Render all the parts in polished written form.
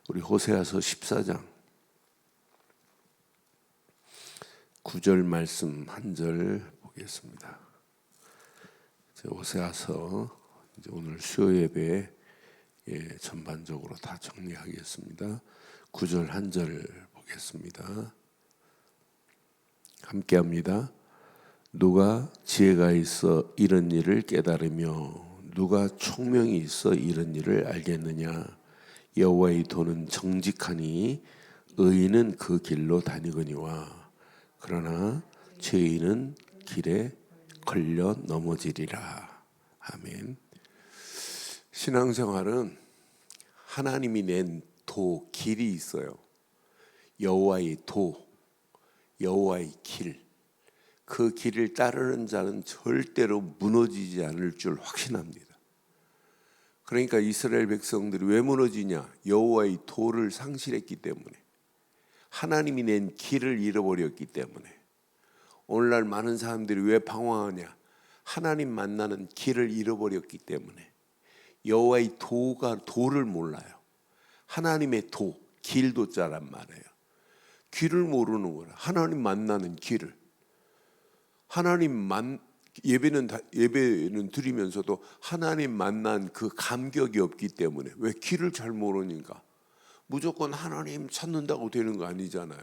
우리 호세아서 14장 9절 말씀 한 절 보겠습니다. 호세아서 이제 오늘 수요 예배에 전반적으로 다 정리하겠습니다. 9절 한 절 보겠습니다. 함께 합니다. 누가 지혜가 있어 이런 일을 깨달으며 누가 총명이 있어 이런 일을 알겠느냐. 여호와의 도는 정직하니 의인은 그 길로 다니거니와 그러나 죄인은 길에 걸려 넘어지리라. 아멘. 신앙생활은 하나님이 낸 도, 길이 있어요. 여호와의 도, 여호와의 길. 그 길을 따르는 자는 절대로 무너지지 않을 줄 확신합니다. 그러니까 이스라엘 백성들이 왜 무너지냐? 여호와의 도를 상실했기 때문에, 하나님이 낸 길을 잃어버렸기 때문에. 오늘날 많은 사람들이 왜 방황하냐? 하나님 만나는 길을 잃어버렸기 때문에. 여호와의 도를 몰라요. 하나님의 도, 길도자란 말이에요. 길을 모르는 거라. 하나님 만나는 길을. 예배는 드리면서도 하나님 만난 그 감격이 없기 때문에. 왜? 길을 잘 모르니까. 무조건 하나님 찾는다고 되는 거 아니잖아요.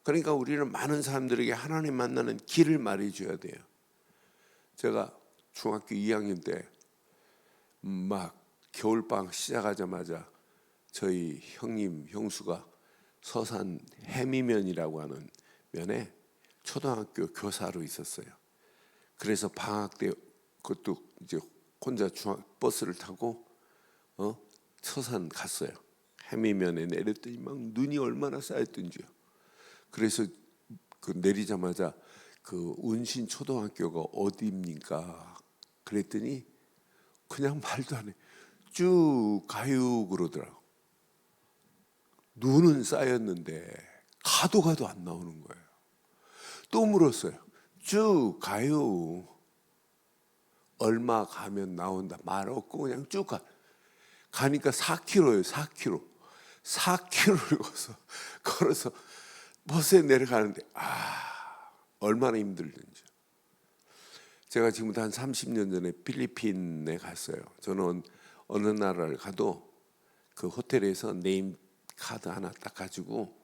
그러니까 우리는 많은 사람들에게 하나님 만나는 길을 말해줘야 돼요. 제가 중학교 2학년 때 막 겨울방학 시작하자마자 저희 형수가 서산 해미면이라고 하는 면에 초등학교 교사로 있었어요. 그래서 방학 때 그것도 이제 혼자 버스를 타고 서산 갔어요. 해미면에 내렸더니 막 눈이 얼마나 쌓였던지요. 그래서 그 내리자마자 그 운신 초등학교가 어디입니까? 그랬더니 그냥 말도 안 해. 쭉 가요 그러더라고. 눈은 쌓였는데 가도 안 나오는 거예요. 또 물었어요. 쭉 가요. 얼마 가면 나온다. 말 없고 그냥 쭉 가니까 4km예요. 4km를 걸어서 버스에 내려가는데 얼마나 힘들든지. 제가 지금부터 한 30년 전에 필리핀에 갔어요. 저는 어느 나라를 가도 그 호텔에서 네임 카드 하나 딱 가지고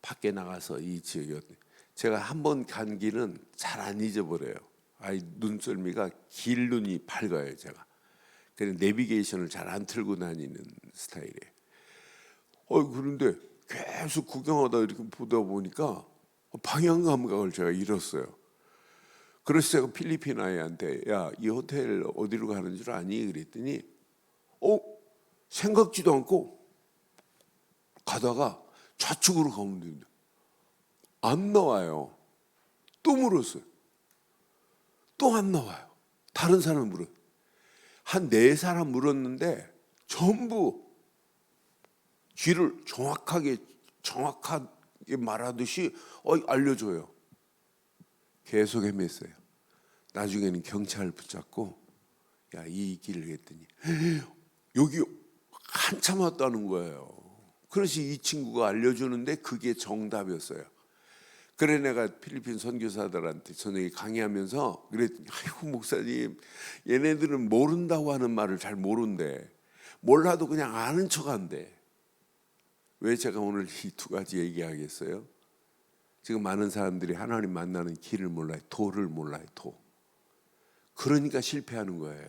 밖에 나가서 이 지역에, 제가 한 번 간 길은 잘 안 잊어버려요. 눈썰미가 길 눈이 밝아요, 제가. 그래서 내비게이션을 잘 안 틀고 다니는 스타일이에요. 그런데 계속 구경하다 이렇게 보다 보니까 방향 감각을 제가 잃었어요. 그래서 제가 필리핀 아이한테 야, 이 호텔 어디로 가는 줄 아니? 그랬더니 생각지도 않고 가다가 좌측으로 가면 됩니다. 안 나와요. 또 물었어요. 또 안 나와요. 다른 사람 한 4사람 물었는데 전부 길을 정확하게 말하듯이 알려줘요. 계속 헤맸어요. 나중에는 경찰을 붙잡고 야, 이 길을 했더니 여기 한참 왔다는 거예요. 그래서 이 친구가 알려주는데 그게 정답이었어요. 그래 내가 필리핀 선교사들한테 저녁에 강의하면서 그랬더니 아이고 목사님, 얘네들은 모른다고 하는 말을 잘 모른대. 몰라도 그냥 아는 척한대. 왜 제가 오늘 이 2가지 얘기하겠어요? 지금 많은 사람들이 하나님 만나는 길을 몰라요. 도를 몰라요. 도. 그러니까 실패하는 거예요.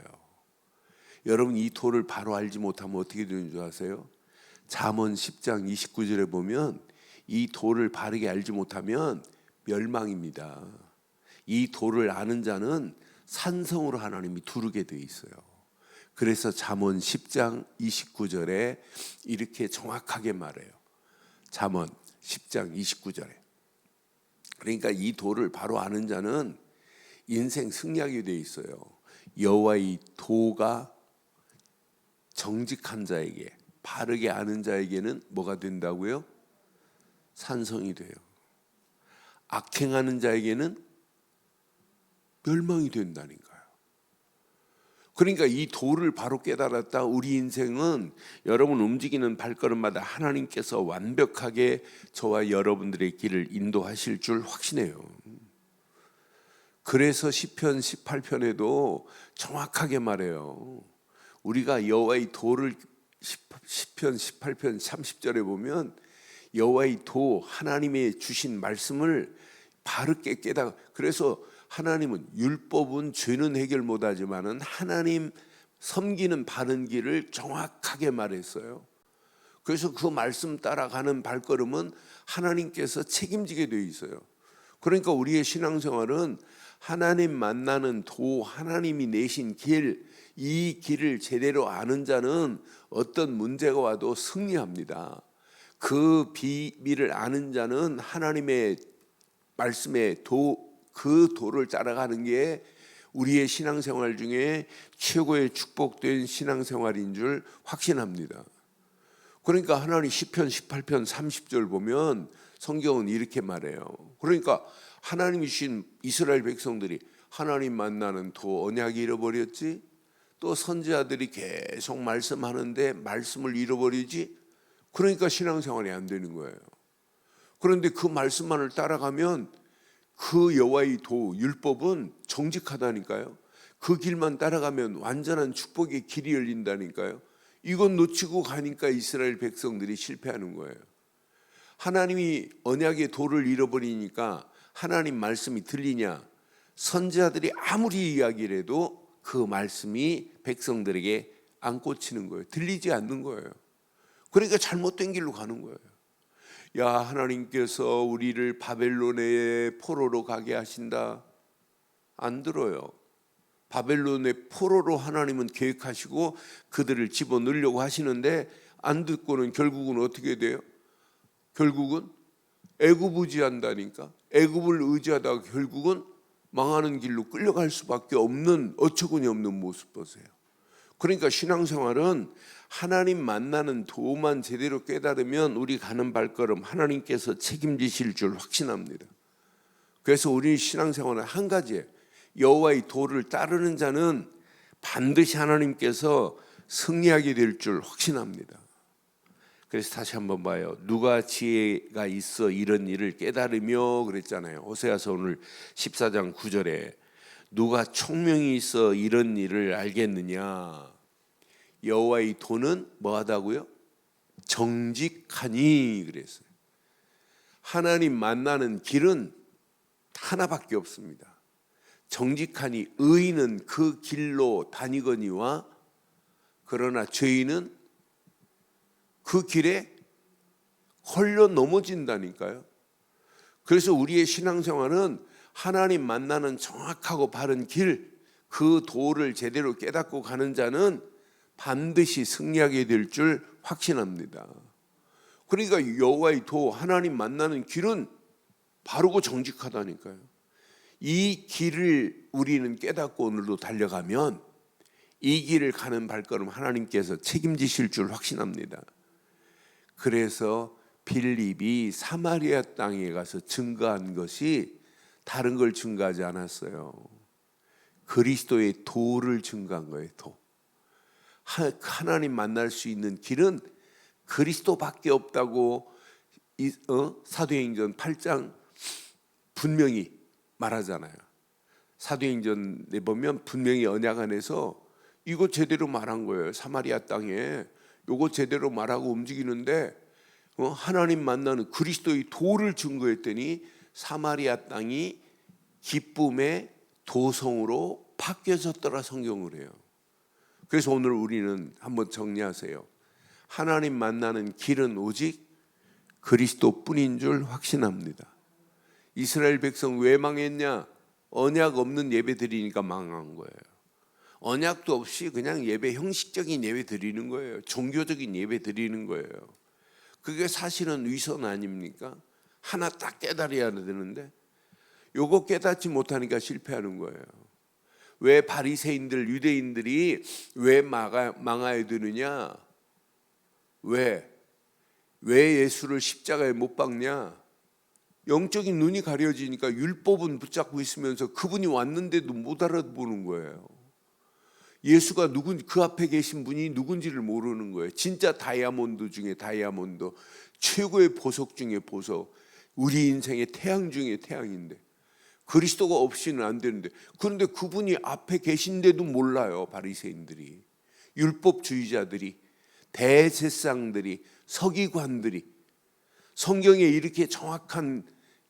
여러분, 이 도를 바로 알지 못하면 어떻게 되는 줄 아세요? 잠언 10장 29절에 보면 이 도를 바르게 알지 못하면 멸망입니다. 이 도를 아는 자는 산성으로 하나님이 두르게 돼 있어요. 그래서 잠언 10장 29절에 이렇게 정확하게 말해요. 잠언 10장 29절에. 그러니까 이 도를 바로 아는 자는 인생 승리하게 돼 있어요. 여호와의 도가 정직한 자에게, 바르게 아는 자에게는 뭐가 된다고요? 산성이 돼요. 악행하는 자에게는 멸망이 된다니까요. 그러니까 이 도를 바로 깨달았다. 우리 인생은 여러분 움직이는 발걸음마다 하나님께서 완벽하게 저와 여러분들의 길을 인도하실 줄 확신해요. 그래서 시편 18편에도 정확하게 말해요. 우리가 여호와의 도를 시편 18편 30절에 보면 여호와의 도, 하나님의 주신 말씀을 바르게 깨달아. 그래서 하나님은 율법은 죄는 해결 못하지만은 하나님 섬기는 바른 길을 정확하게 말했어요. 그래서 그 말씀 따라가는 발걸음은 하나님께서 책임지게 되어 있어요. 그러니까 우리의 신앙생활은 하나님 만나는 도, 하나님이 내신 길, 이 길을 제대로 아는 자는 어떤 문제가 와도 승리합니다. 그 비밀을 아는 자는 하나님의 말씀의 그 도를 따라가는 게 우리의 신앙생활 중에 최고의 축복된 신앙생활인 줄 확신합니다. 그러니까 하나님 시편 18편 30절 보면 성경은 이렇게 말해요. 그러니까 하나님이 주신 이스라엘 백성들이 하나님 만나는 도, 언약이 잃어버렸지. 또 선지자들이 계속 말씀하는데 말씀을 잃어버리지. 그러니까 신앙생활이 안 되는 거예요. 그런데 그 말씀만을 따라가면 그 여호와의 도, 율법은 정직하다니까요. 그 길만 따라가면 완전한 축복의 길이 열린다니까요. 이건 놓치고 가니까 이스라엘 백성들이 실패하는 거예요. 하나님이 언약의 도를 잃어버리니까 하나님 말씀이 들리냐? 선지자들이 아무리 이야기를 해도 그 말씀이 백성들에게 안 꽂히는 거예요. 들리지 않는 거예요. 그러니까 잘못된 길로 가는 거예요. 야, 하나님께서 우리를 바벨론의 포로로 가게 하신다. 안 들어요. 바벨론의 포로로 하나님은 계획하시고 그들을 집어넣으려고 하시는데 안 듣고는 결국은 어떻게 돼요? 결국은 애굽 의지한다니까. 애굽을 의지하다가 결국은 망하는 길로 끌려갈 수밖에 없는 어처구니 없는 모습 보세요. 그러니까 신앙생활은 하나님 만나는 도만 제대로 깨달으면 우리 가는 발걸음 하나님께서 책임지실 줄 확신합니다. 그래서 우리 신앙생활은 한 가지예요. 여호와의 도를 따르는 자는 반드시 하나님께서 승리하게 될 줄 확신합니다. 그래서 다시 한번 봐요. 누가 지혜가 있어 이런 일을 깨달으며 그랬잖아요. 호세아서 오늘 14장 9절에 누가 총명이 있어 이런 일을 알겠느냐. 여호와의 도는 뭐하다고요? 정직하니 그랬어요. 하나님 만나는 길은 하나밖에 없습니다. 정직하니 의인은 그 길로 다니거니와 그러나 죄인은 그 길에 헐려 넘어진다니까요. 그래서 우리의 신앙생활은 하나님 만나는 정확하고 바른 길, 그 도를 제대로 깨닫고 가는 자는 반드시 승리하게 될 줄 확신합니다. 그러니까 여호와의 도, 하나님 만나는 길은 바르고 정직하다니까요. 이 길을 우리는 깨닫고 오늘도 달려가면 이 길을 가는 발걸음 하나님께서 책임지실 줄 확신합니다. 그래서 빌립이 사마리아 땅에 가서 증거한 것이 다른 걸 증거하지 않았어요. 그리스도의 도를 증거한 거예요. 도. 하나님 만날 수 있는 길은 그리스도밖에 없다고 사도행전 8장 분명히 말하잖아요. 사도행전에 보면 분명히 언약 안에서 이거 제대로 말한 거예요. 사마리아 땅에 이거 제대로 말하고 움직이는데 하나님 만나는 그리스도의 도를 증거했더니 사마리아 땅이 기쁨의 도성으로 바뀌어졌더라 성경을 해요. 그래서 오늘 우리는 한번 정리하세요. 하나님 만나는 길은 오직 그리스도뿐인 줄 확신합니다. 이스라엘 백성 왜 망했냐? 언약 없는 예배 드리니까 망한 거예요. 언약도 없이 그냥 예배, 형식적인 예배 드리는 거예요. 종교적인 예배 드리는 거예요. 그게 사실은 위선 아닙니까? 하나 딱 깨달아야 되는데 요거 깨닫지 못하니까 실패하는 거예요. 왜 바리새인들, 유대인들이 왜 망하여 드느냐? 왜 예수를 십자가에 못 박냐? 영적인 눈이 가려지니까 율법은 붙잡고 있으면서 그분이 왔는데도 못 알아보는 거예요. 예수가 그 앞에 계신 분이 누군지를 모르는 거예요. 진짜 다이아몬드 중에 다이아몬드, 최고의 보석 중에 보석, 우리 인생의 태양 중에 태양인데 그리스도가 없이는 안 되는데, 그런데 그분이 앞에 계신데도 몰라요. 바리새인들이, 율법주의자들이, 대제사장들이, 서기관들이. 성경에 이렇게 정확한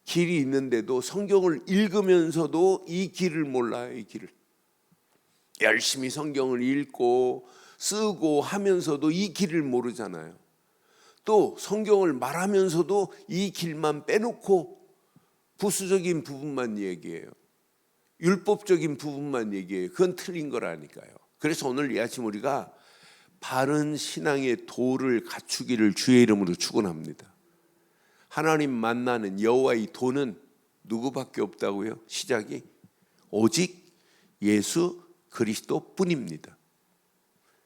길이 있는데도 성경을 읽으면서도 이 길을 몰라요. 이 길을 열심히 성경을 읽고 쓰고 하면서도 이 길을 모르잖아요. 또 성경을 말하면서도 이 길만 빼놓고 부수적인 부분만 얘기해요. 율법적인 부분만 얘기해요. 그건 틀린 거라니까요. 그래서 오늘 이 아침 우리가 바른 신앙의 도를 갖추기를 주의 이름으로 축원합니다. 하나님 만나는 여호와의 도는 누구밖에 없다고요? 시작이 오직 예수 그리스도뿐입니다.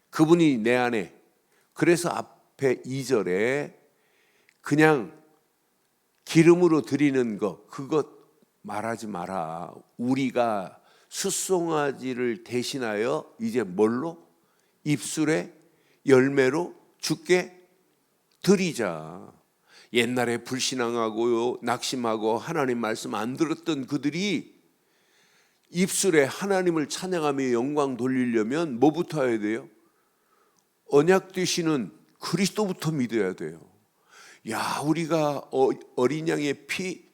그분이 내 안에. 그래서 앞에 2절에 그냥 기름으로 드리는 것, 그것 말하지 마라. 우리가 숫송아지를 대신하여 이제 뭘로? 입술의 열매로 주께 드리자. 옛날에 불신앙하고 낙심하고 하나님 말씀 안 들었던 그들이 입술에 하나님을 찬양하며 영광 돌리려면 뭐부터 해야 돼요? 언약 되시는 그리스도부터 믿어야 돼요. 야, 우리가 어린 양의 피,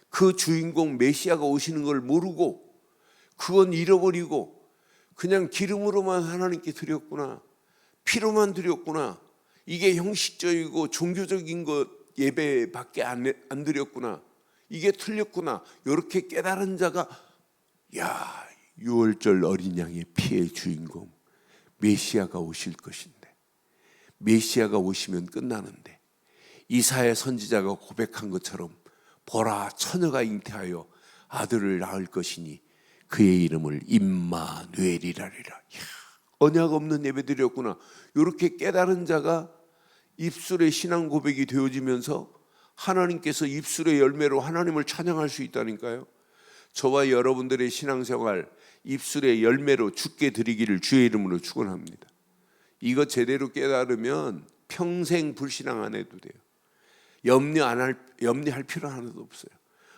그 주인공 메시아가 오시는 걸 모르고 그건 잃어버리고 그냥 기름으로만 하나님께 드렸구나, 피로만 드렸구나, 이게 형식적이고 종교적인 것 예배밖에 안 드렸구나, 이게 틀렸구나, 이렇게 깨달은 자가, 야, 6월절 어린 양의 피의 주인공 메시아가 오실 것인데, 메시아가 오시면 끝나는데, 이사야 선지자가 고백한 것처럼 보라, 처녀가 잉태하여 아들을 낳을 것이니 그의 이름을 임마누엘이라리라. 언약 없는 예배 드렸구나, 이렇게 깨달은 자가 입술의 신앙 고백이 되어지면서 하나님께서 입술의 열매로 하나님을 찬양할 수 있다니까요. 저와 여러분들의 신앙생활 입술의 열매로 주께 드리기를 주의 이름으로 축원합니다. 이거 제대로 깨달으면 평생 불신앙 안 해도 돼요. 염려할 필요 하나도 없어요.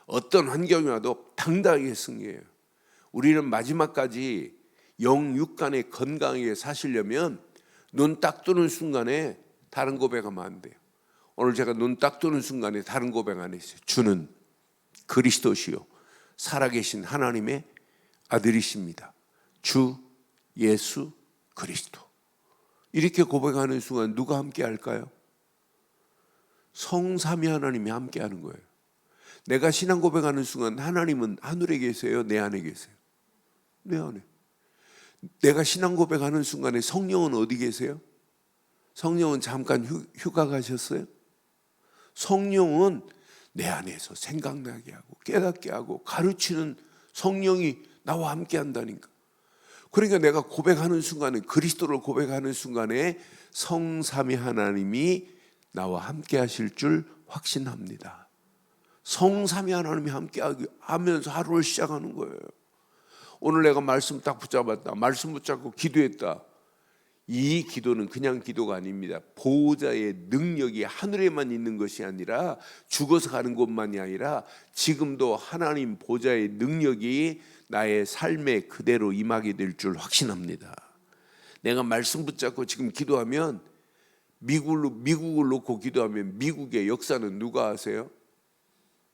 어떤 환경이 와도 당당하게 승리해요. 우리는 마지막까지 영육간에 건강하게 사시려면 눈 딱 뜨는 순간에 다른 고백하면 안 돼요. 오늘 제가 눈 딱 뜨는 순간에 다른 고백 안 했어요. 주는 그리스도시요 살아계신 하나님의 아들이십니다. 주 예수 그리스도. 이렇게 고백하는 순간 누가 함께 할까요? 성삼위 하나님이 함께 하는 거예요. 내가 신앙 고백하는 순간 하나님은 하늘에 계세요? 내 안에 계세요? 내 안에. 내가 신앙 고백하는 순간에 성령은 어디 계세요? 성령은 잠깐 휴가 가셨어요? 성령은 내 안에서 생각나게 하고 깨닫게 하고 가르치는 성령이 나와 함께 한다니까. 그러니까 내가 고백하는 순간에, 그리스도를 고백하는 순간에 성삼위 하나님이 나와 함께 하실 줄 확신합니다. 성삼위 하나님이 함께 하면서 하루를 시작하는 거예요. 오늘 내가 말씀 딱 붙잡았다, 말씀 붙잡고 기도했다. 이 기도는 그냥 기도가 아닙니다. 보호자의 능력이 하늘에만 있는 것이 아니라, 죽어서 가는 곳만이 아니라 지금도 하나님 보좌의 능력이 나의 삶에 그대로 임하게 될 줄 확신합니다. 내가 말씀 붙잡고 지금 기도하면, 미국을 놓고 기도하면 미국의 역사는 누가 하세요?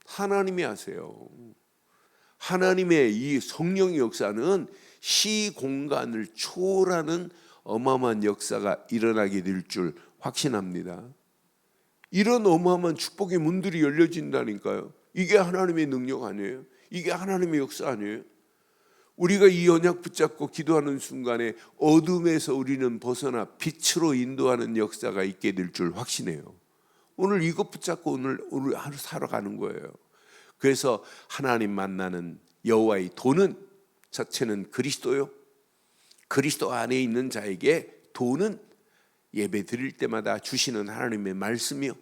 하나님이 하세요. 하나님의 이 성령의 역사는 시공간을 초월하는 어마어마한 역사가 일어나게 될 줄 확신합니다. 이런 어마어마한 축복의 문들이 열려진다니까요. 이게 하나님의 능력 아니에요? 이게 하나님의 역사 아니에요? 우리가 이 언약 붙잡고 기도하는 순간에 어둠에서 우리는 벗어나 빛으로 인도하는 역사가 있게 될 줄 확신해요. 오늘 이것 붙잡고 오늘 하루 살아가는 거예요. 그래서 하나님 만나는 여호와의 도는 자체는 그리스도요. 그리스도 안에 있는 자에게 도는 예배 드릴 때마다 주시는 하나님의 말씀이요.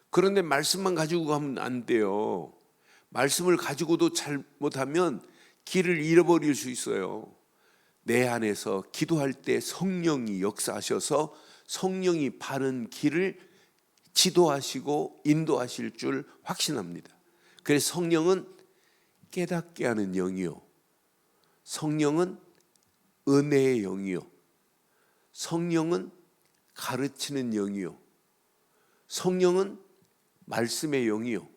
그런데 말씀만 가지고 가면 안 돼요. 말씀을 가지고도 잘못하면 길을 잃어버릴 수 있어요. 내 안에서 기도할 때 성령이 역사하셔서 성령이 바른 길을 지도하시고 인도하실 줄 확신합니다. 그래서 성령은 깨닫게 하는 영이요, 성령은 은혜의 영이요, 성령은 가르치는 영이요, 성령은 말씀의 영이요,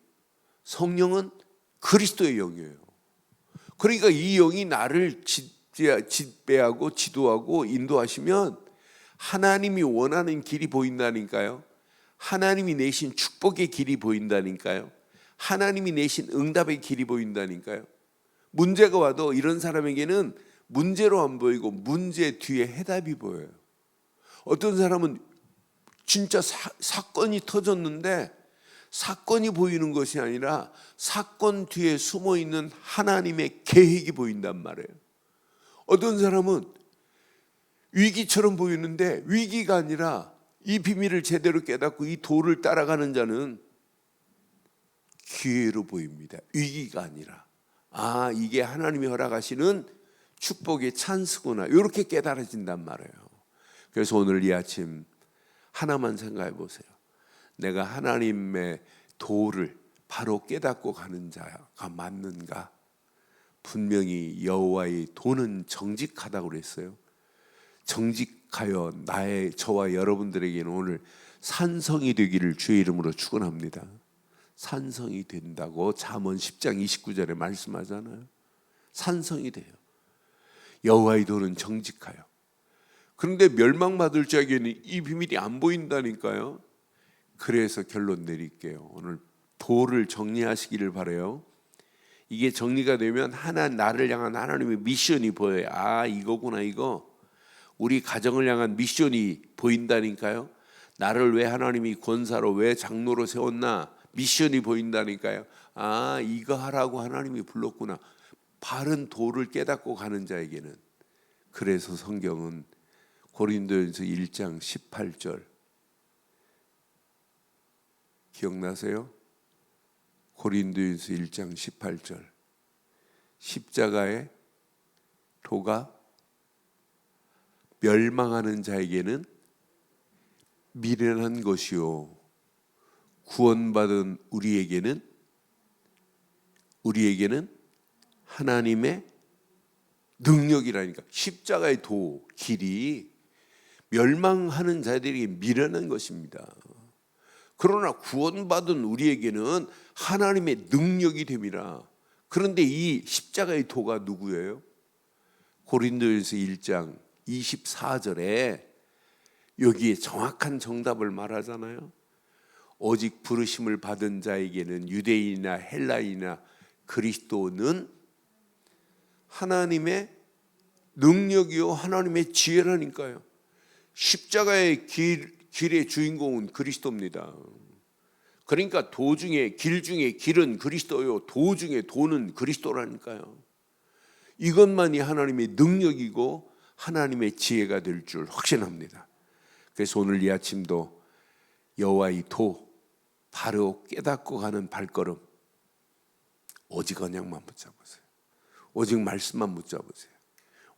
성령은 그리스도의 영이에요. 그러니까 이 영이 나를 지배하고 지도하고 인도하시면 하나님이 원하는 길이 보인다니까요. 하나님이 내신 축복의 길이 보인다니까요. 하나님이 내신 응답의 길이 보인다니까요. 문제가 와도 이런 사람에게는 문제로 안 보이고 문제 뒤에 해답이 보여요. 어떤 사람은 진짜 사건이 터졌는데 사건이 보이는 것이 아니라 사건 뒤에 숨어있는 하나님의 계획이 보인단 말이에요. 어떤 사람은 위기처럼 보이는데 위기가 아니라 이 비밀을 제대로 깨닫고 이 도를 따라가는 자는 기회로 보입니다. 위기가 아니라 이게 하나님이 허락하시는 축복의 찬스구나, 이렇게 깨달아진단 말이에요. 그래서 오늘 이 아침 하나만 생각해 보세요. 내가 하나님의 도를 바로 깨닫고 가는 자가 맞는가? 분명히 여호와의 도는 정직하다고 그랬어요. 정직하여 저와 여러분들에게는 오늘 산성이 되기를 주의 이름으로 축원합니다. 산성이 된다고 잠언 10장 29절에 말씀하잖아요. 산성이 돼요. 여호와의 도는 정직하여. 그런데 멸망받을 자에게는 이 비밀이 안 보인다니까요. 그래서 결론 내릴게요. 오늘 도를 정리하시기를 바라요. 이게 정리가 되면 나를 향한 하나님의 미션이 보여요. 이거구나, 이거. 우리 가정을 향한 미션이 보인다니까요. 나를 왜 하나님이 권사로, 왜 장로로 세웠나, 미션이 보인다니까요. 이거 하라고 하나님이 불렀구나. 바른 도를 깨닫고 가는 자에게는. 그래서 성경은 고린도전서 1장 18절 기억나세요? 고린도전서 1장 18절 십자가의 도가 멸망하는 자에게는 미련한 것이요 구원받은 우리에게는 하나님의 능력이라니까. 십자가의 도 길이 멸망하는 자들에게 미련한 것입니다. 그러나 구원받은 우리에게는 하나님의 능력이 됨이라. 그런데 이 십자가의 도가 누구예요? 고린도전서 1장 24절에 여기에 정확한 정답을 말하잖아요. 오직 부르심을 받은 자에게는 유대인이나 헬라인이나 그리스도는 하나님의 능력이요 하나님의 지혜라니까요. 십자가의 길의 주인공은 그리스도입니다. 그러니까 길 중에 길은 그리스도요, 도 중에 도는 그리스도라니까요. 이것만이 하나님의 능력이고 하나님의 지혜가 될 줄 확신합니다. 그래서 오늘 이 아침도 여호와의 도 바로 깨닫고 가는 발걸음, 오직 언약만 붙잡으세요. 오직 말씀만 붙잡으세요.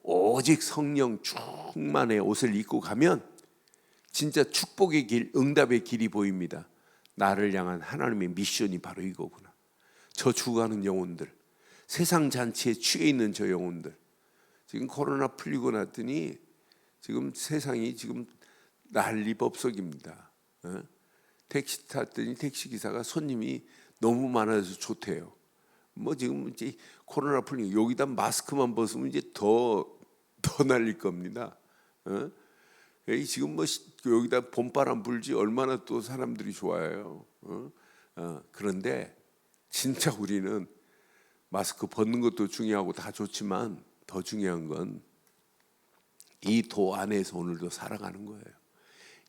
오직 성령 충만의 옷을 입고 가면 진짜 축복의 길, 응답의 길이 보입니다. 나를 향한 하나님의 미션이 바로 이거구나. 저 죽어가는 영혼들, 세상 잔치에 취해 있는 저 영혼들, 지금 코로나 풀리고 났더니 지금 세상이 지금 난리법석입니다. 택시 탔더니 택시기사가 손님이 너무 많아서 좋대요. 지금 이제 코로나 풀리고 여기다 마스크만 벗으면 이제 더 날릴 겁니다. 지금 여기다 봄바람 불지 얼마나 또 사람들이 좋아해요. 그런데 진짜 우리는 마스크 벗는 것도 중요하고 다 좋지만 더 중요한 건 이 도 안에서 오늘도 살아가는 거예요.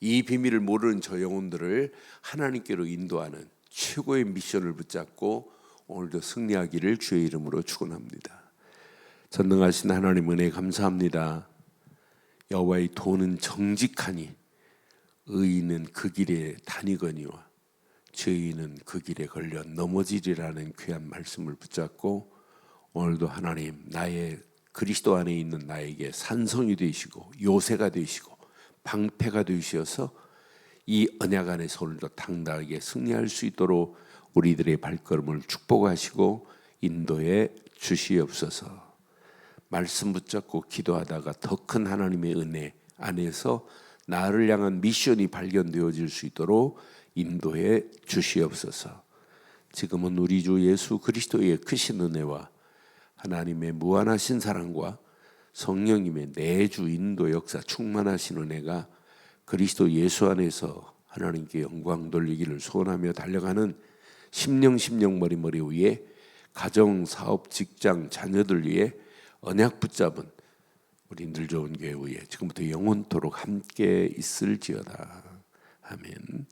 이 비밀을 모르는 저 영혼들을 하나님께로 인도하는 최고의 미션을 붙잡고 오늘도 승리하기를 주의 이름으로 축원합니다. 전능하신 하나님 은혜 감사합니다. 여호와의 도는 정직하니 의인은 그 길에 다니거니와 죄인은 그 길에 걸려 넘어지리라는 귀한 말씀을 붙잡고 오늘도 하나님 나의 그리스도 안에 있는 나에게 산성이 되시고 요새가 되시고 방패가 되셔서 이 언약 안에서 오늘도 당당하게 승리할 수 있도록 우리들의 발걸음을 축복하시고 인도해 주시옵소서. 말씀 붙잡고 기도하다가 더 큰 하나님의 은혜 안에서 나를 향한 미션이 발견되어질 수 있도록 인도해 주시옵소서. 지금은 우리 주 예수 그리스도의 크신 은혜와 하나님의 무한하신 사랑과 성령님의 내주 인도 역사 충만하신 은혜가 그리스도 예수 안에서 하나님께 영광 돌리기를 소원하며 달려가는 심령 머리 위에 가정, 사업, 직장, 자녀들 위해 언약 붙잡은 우리 늘 좋은 교회 위에 지금부터 영원토록 함께 있을지어다. 아멘.